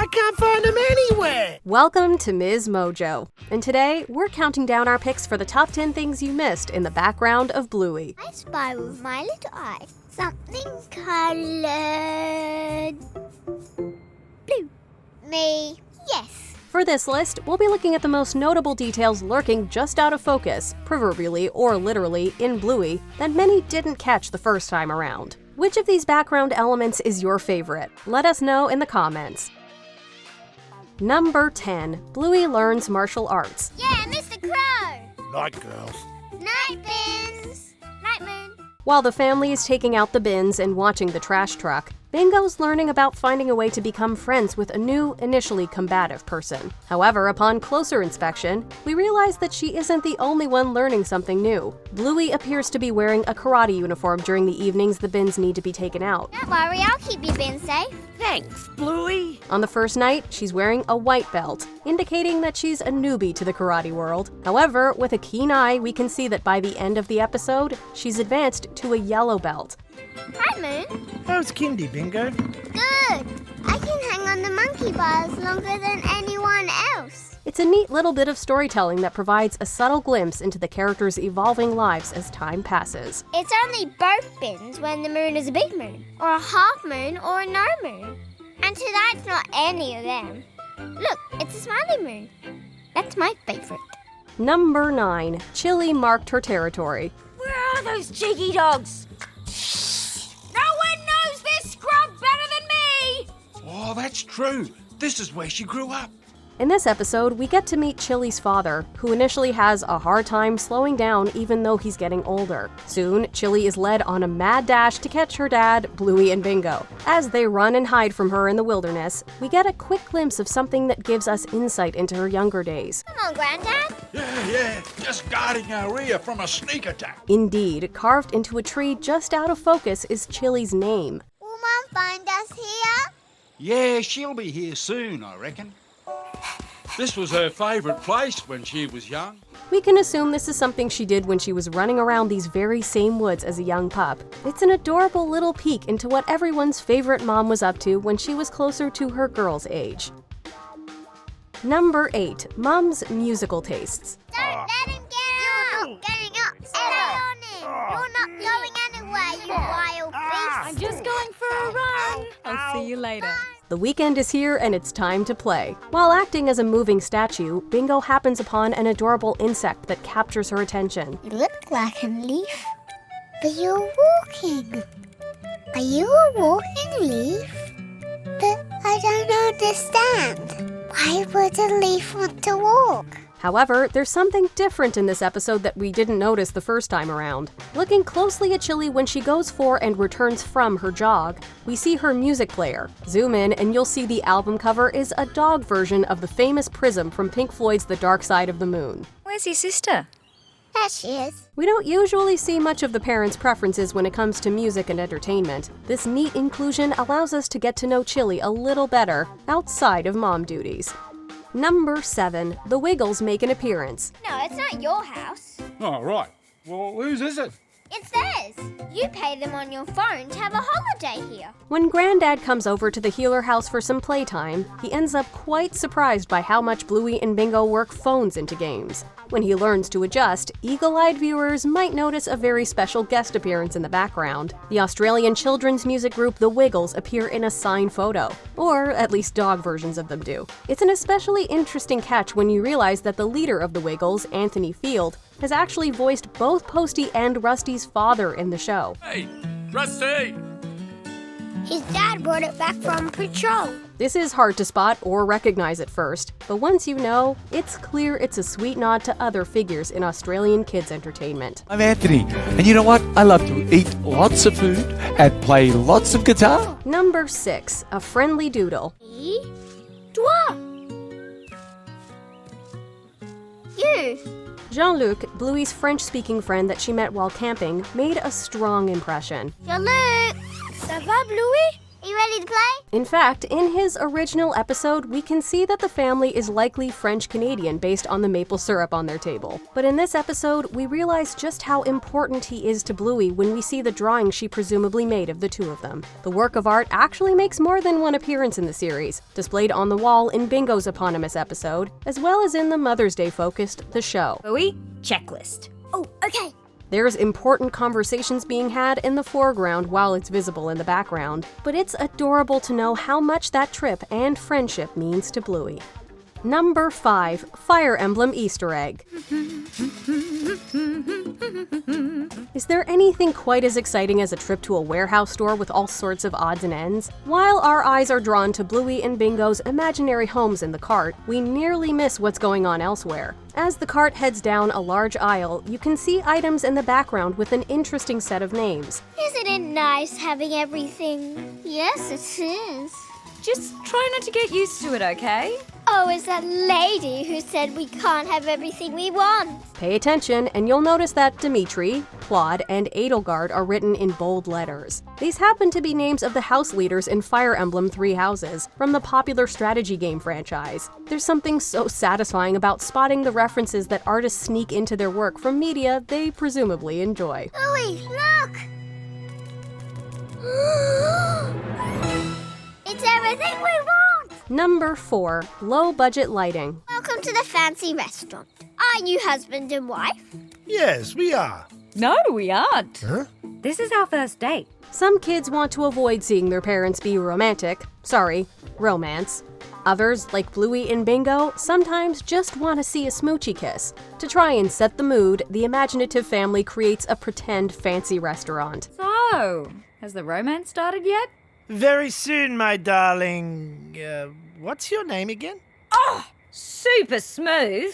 can't find them anywhere! Welcome to MsMojo, and today we're counting down our picks for the top 10 things you missed in the background of Bluey. I spy with my little eye something coloured blue. Me, yes. For this list, we'll be looking at the most notable details lurking just out of focus, proverbially or literally, in Bluey, that many didn't catch the first time around. Which of these background elements is your favorite? Let us know in the comments. Number 10. Bluey learns martial arts. Yeah, Mr. Crow. Night, girls. Night, Bins. Night, Moon. While the family is taking out the bins and watching the trash truck, Bingo's learning about finding a way to become friends with a new, initially combative person. However, upon closer inspection, we realize that she isn't the only one learning something new. Bluey appears to be wearing a karate uniform during the evenings the bins need to be taken out. Don't worry, I'll keep your bin safe. Thanks, Bluey. On the first night, she's wearing a white belt, indicating that she's a newbie to the karate world. However, with a keen eye, we can see that by the end of the episode, she's advanced to a yellow belt. Hi, Moon. How's Kindy, Bingo? Good. I can hang on the monkey bars longer than anyone else. It's a neat little bit of storytelling that provides a subtle glimpse into the characters' evolving lives as time passes. It's only both bins when the moon is a big moon, or a half moon, or a no moon. And tonight's not any of them. Look, it's a smiley moon. That's my favorite. Number 9. Chili marked her territory. Where are those cheeky dogs? No one knows this scrub better than me! Oh, that's true. This is where she grew up. In this episode, we get to meet Chili's father, who initially has a hard time slowing down even though he's getting older. Soon, Chili is led on a mad dash to catch her dad, Bluey and Bingo. As they run and hide from her in the wilderness, we get a quick glimpse of something that gives us insight into her younger days. Come on, Granddad. Yeah, just guarding our rear from a sneak attack. Indeed, carved into a tree just out of focus is Chili's name. Will Mum find us here? Yeah, she'll be here soon, I reckon. This was her favourite place when she was young. We can assume this is something she did when she was running around these very same woods as a young pup. It's an adorable little peek into what everyone's favorite mom was up to when she was closer to her girl's age. Number 8. Mom's musical tastes. Don't let him get up. You're not getting up. Stay on him. You're not going anywhere, you wild beast. I'm just going for a run. I'll see you later. The weekend is here and it's time to play. While acting as a moving statue, Bingo happens upon an adorable insect that captures her attention. You look like a leaf, but you're walking. Are you a walking leaf? But I don't understand. Why would a leaf want to walk? However, there's something different in this episode that we didn't notice the first time around. Looking closely at Chili when she goes for and returns from her jog, we see her music player. Zoom in and you'll see the album cover is a dog version of the famous Prism from Pink Floyd's The Dark Side of the Moon. Where's your sister? There she is. We don't usually see much of the parents' preferences when it comes to music and entertainment. This neat inclusion allows us to get to know Chili a little better outside of mom duties. Number 7. The Wiggles make an appearance. No, it's not your house. Oh, right. Well, whose is it? It's theirs. You pay them on your phone to have a holiday here. When Granddad comes over to the Healer house for some playtime, he ends up quite surprised by how much Bluey and Bingo work phones into games. When he learns to adjust, eagle-eyed viewers might notice a very special guest appearance in the background. The Australian children's music group The Wiggles appear in a signed photo, or at least dog versions of them do. It's an especially interesting catch when you realize that the leader of The Wiggles, Anthony Field, has actually voiced both Posty and Rusty's father in the show. Hey, Rusty! His dad brought it back from patrol. This is hard to spot or recognize at first, but once you know, it's clear it's a sweet nod to other figures in Australian kids' entertainment. I'm Anthony, and you know what? I love to eat lots of food and play lots of guitar. Number 6. A friendly doodle. Toi. You. Jean-Luc, Bluey's French-speaking friend that she met while camping, made a strong impression. Jean-Luc. Ça va, Bluey? Are you ready to play? In fact, in his original episode, we can see that the family is likely French-Canadian based on the maple syrup on their table. But in this episode, we realize just how important he is to Bluey when we see the drawing she presumably made of the two of them. The work of art actually makes more than one appearance in the series, displayed on the wall in Bingo's eponymous episode, as well as in the Mother's Day-focused The Show. Bluey, checklist. Oh, okay. There's important conversations being had in the foreground while it's visible in the background, but it's adorable to know how much that trip and friendship means to Bluey. Number 5, Fire Emblem Easter Egg. Is there anything quite as exciting as a trip to a warehouse store with all sorts of odds and ends? While our eyes are drawn to Bluey and Bingo's imaginary homes in the cart, we nearly miss what's going on elsewhere. As the cart heads down a large aisle, you can see items in the background with an interesting set of names. Isn't it nice having everything? Yes, it is. Just try not to get used to it, okay? Oh, it's that lady who said we can't have everything we want. Pay attention, and you'll notice that Dimitri, Claude, and Edelgard are written in bold letters. These happen to be names of the house leaders in Fire Emblem Three Houses, from the popular strategy game franchise. There's something so satisfying about spotting the references that artists sneak into their work from media they presumably enjoy. Louie, look! It's everything we want! Number 4, low-budget lighting. Welcome to the fancy restaurant. Are you husband and wife? Yes, we are. No, we aren't. Huh? This is our first date. Some kids want to avoid seeing their parents be romance. Others, like Bluey and Bingo, sometimes just want to see a smoochy kiss. To try and set the mood, the imaginative family creates a pretend fancy restaurant. So, has the romance started yet? Very soon, my darling. What's your name again? Super smooth.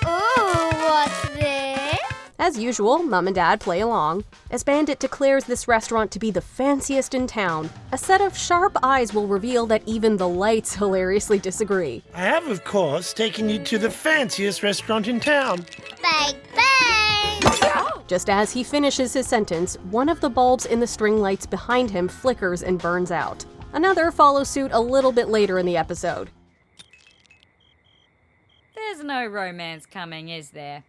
Oh, what's this? As usual, Mum and Dad play along. As Bandit declares this restaurant to be the fanciest in town, a set of sharp eyes will reveal that even the lights hilariously disagree. I have, of course, taken you to the fanciest restaurant in town. Bang, bang! Just as he finishes his sentence, one of the bulbs in the string lights behind him flickers and burns out. Another follows suit a little bit later in the episode. There's no romance coming, is there?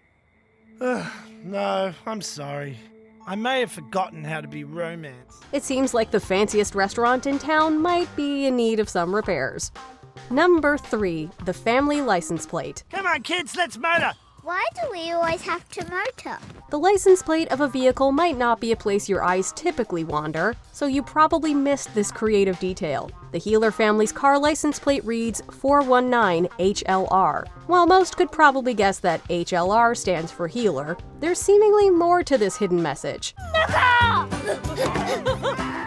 No, I'm sorry. I may have forgotten how to be romance. It seems like the fanciest restaurant in town might be in need of some repairs. Number 3, the family license plate. Come on, kids, let's motor! Why do we always have to motor? The license plate of a vehicle might not be a place your eyes typically wander, so you probably missed this creative detail. The Healer family's car license plate reads 419 HLR. While most could probably guess that HLR stands for Healer, there's seemingly more to this hidden message.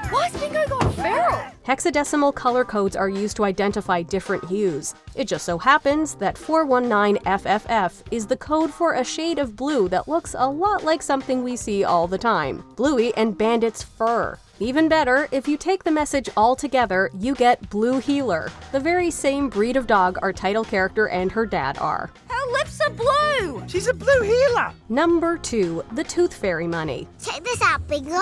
Why's Bingo gone feral? Hexadecimal color codes are used to identify different hues. It just so happens that 419FFF is the code for a shade of blue that looks a lot like something we see all the time: Bluey and Bandit's fur. Even better, if you take the message all together, you get Blue Healer, the very same breed of dog our title character and her dad are. Her lips are blue! She's a blue healer! Number 2, the Tooth Fairy money. Check this out, Bingo.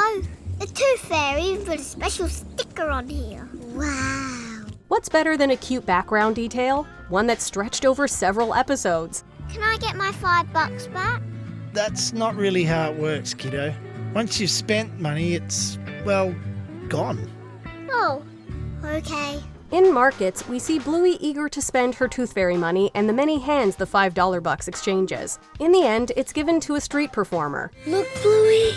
The Tooth Fairy put a special sticker on here. Wow. What's better than a cute background detail? One that's stretched over several episodes. Can I get my $5 back? That's not really how it works, kiddo. Once you've spent money, it's, well, gone. Oh, okay. In markets, we see Bluey eager to spend her Tooth Fairy money and the many hands the $5 bucks exchanges. In the end, it's given to a street performer. Look, Bluey.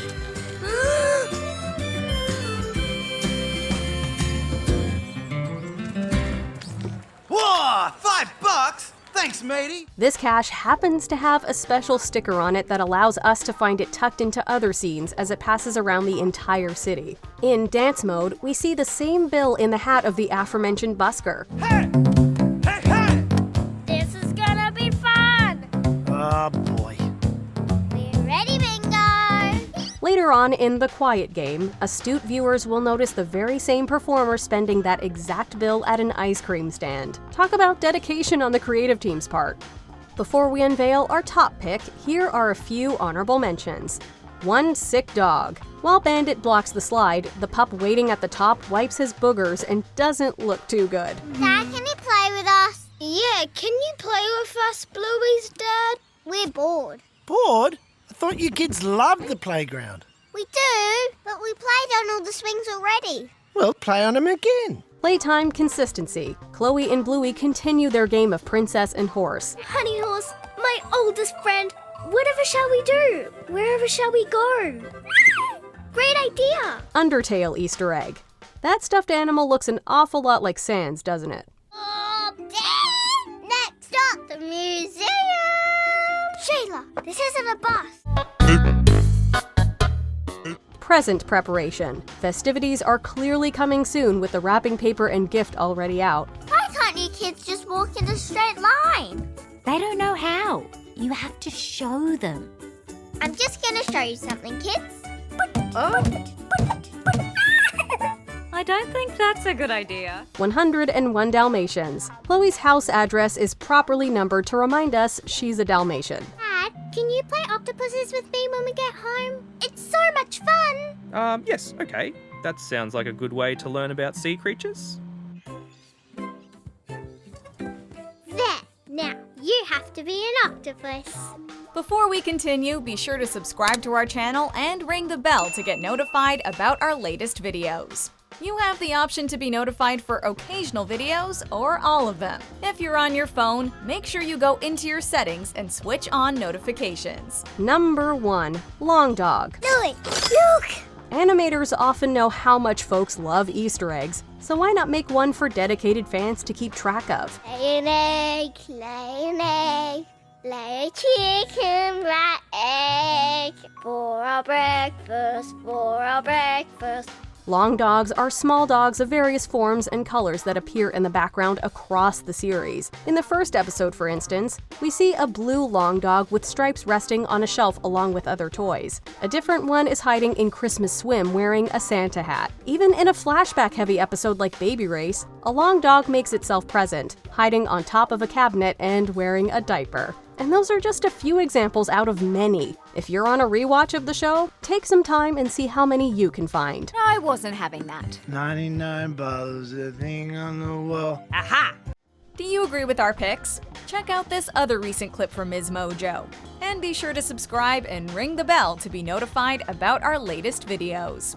Whoa, $5? Thanks, matey. This cash happens to have a special sticker on it that allows us to find it tucked into other scenes as it passes around the entire city. In dance mode, we see the same bill in the hat of the aforementioned busker. Hey! Hey, hey! This is gonna be fun. Oh, boy. We're ready, Bingo. Later on in the Quiet Game, astute viewers will notice the very same performer spending that exact bill at an ice cream stand. Talk about dedication on the creative team's part. Before we unveil our top pick, here are a few honorable mentions. One sick dog. While Bandit blocks the slide, the pup waiting at the top wipes his boogers and doesn't look too good. Dad, can you play with us? Yeah, can you play with us, Bluey's dad? We're bored. Bored? I thought you kids loved the playground. We do, but we played on all the swings already. Well, play on them again. Playtime Consistency. Chloe and Bluey continue their game of princess and horse. Honey Horse, my oldest friend, whatever shall we do? Wherever shall we go? Great idea! Undertale Easter egg. That stuffed animal looks an awful lot like Sans, doesn't it? Oh, Dad! Next up, the museum! Sheila, this isn't a bus. Present preparation. Festivities are clearly coming soon with the wrapping paper and gift already out. Why can't you kids just walk in a straight line? They don't know how. You have to show them. I'm just gonna show you something, kids. I don't think that's a good idea. 101 Dalmatians. Chloe's house address is properly numbered to remind us she's a Dalmatian. Dad, can you play octopuses with me when we get home? It's so much fun. Yes, okay. That sounds like a good way to learn about sea creatures. There. Now, you have to be an octopus. Before we continue, be sure to subscribe to our channel and ring the bell to get notified about our latest videos. You have the option to be notified for occasional videos or all of them. If you're on your phone, make sure you go into your settings and switch on notifications. Number 1. Long Dog. Louie, look! Animators often know how much folks love Easter eggs, so why not make one for dedicated fans to keep track of? Lay an egg, lay an egg, lay a chicken, rat egg. For our breakfast, for our breakfast. Long dogs are small dogs of various forms and colors that appear in the background across the series. In the first episode, for instance, we see a blue long dog with stripes resting on a shelf along with other toys. A different one is hiding in Christmas Swim wearing a Santa hat. Even in a flashback-heavy episode like Baby Race, a long dog makes itself present, hiding on top of a cabinet and wearing a diaper. And those are just a few examples out of many. If you're on a rewatch of the show, take some time and see how many you can find. I wasn't having that. 99 bottles of thing on the wall. Aha! Do you agree with our picks? Check out this other recent clip from MsMojo. And be sure to subscribe and ring the bell to be notified about our latest videos.